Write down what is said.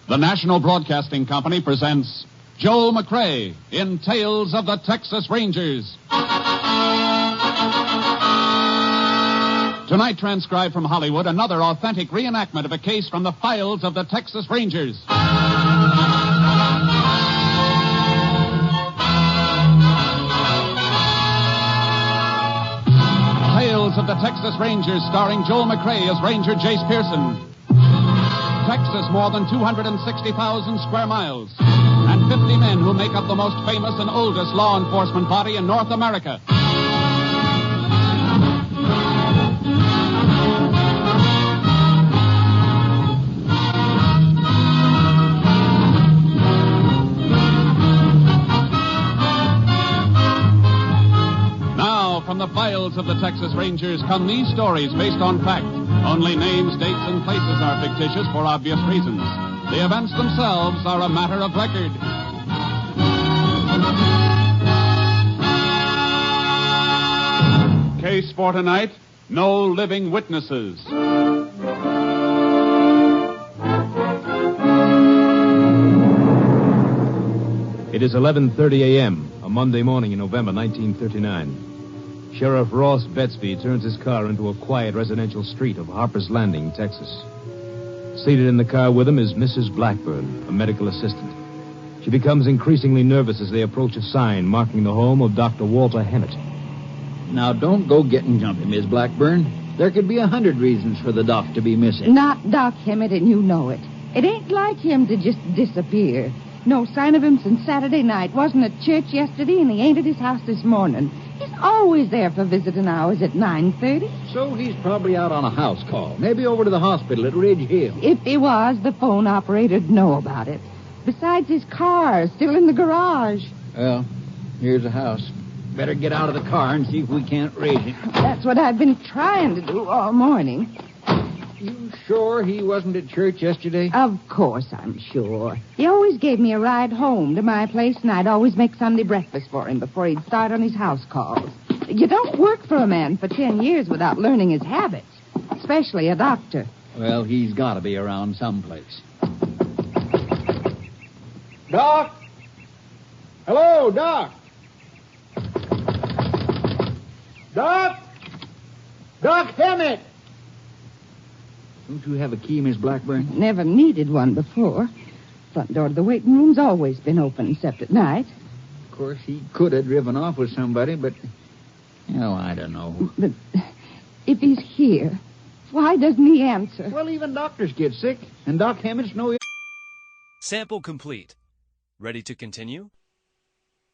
The National Broadcasting Company presents Joel McCrea in Tales of the Texas Rangers. Tonight, transcribed from Hollywood, another authentic reenactment of a case from the files of the Texas Rangers. Tales of the Texas Rangers, starring Joel McCrea as Ranger Jace Pearson. Texas, more than 260,000 square miles, and 50 men who make up the most famous and oldest law enforcement body in North America. Now, from the files of the Texas Rangers come these stories based on fact. Only names, dates, and places are fictitious for obvious reasons. The events themselves are a matter of record. Case for tonight, no living witnesses. It is 11:30 a.m., a Monday morning in November 1939. Sheriff Ross Petsby turns his car into a quiet residential street of Harpers Landing, Texas. Seated in the car with him is Mrs. Blackburn, a medical assistant. She becomes increasingly nervous as they approach a sign marking the home of Dr. Walter Hemet. Now, don't go getting jumpy, Miss Blackburn. There could be 100 reasons for the doc to be missing. Not Doc Hemet, and you know it. It ain't like him to just disappear. No sign of him since Saturday night. Wasn't at church yesterday, and he ain't at his house this morning. He's always there for visiting hours at 9:30. So he's probably out on a house call. Maybe over to the hospital at Ridge Hill. If he was, the phone operator'd know about it. Besides, his car's still in the garage. Well, here's a house. Better get out of the car and see if we can't raise him. That's what I've been trying to do all morning. You sure he wasn't at church yesterday? Of course I'm sure. He always gave me a ride home to my place, and I'd always make Sunday breakfast for him before he'd start on his house calls. You don't work for a man for 10 years without learning his habits, especially a doctor. Well, he's got to be around someplace. Doc? Hello, Doc? Doc? Doc Hemet! Don't you have a key, Miss Blackburn? Never needed one before. Front door to the waiting room's always been open, except at night. Of course, he could have driven off with somebody, but... Oh, I don't know. But if he's here, why doesn't he answer? Well, even doctors get sick, and Doc Hemet's no... Sample complete. Ready to continue?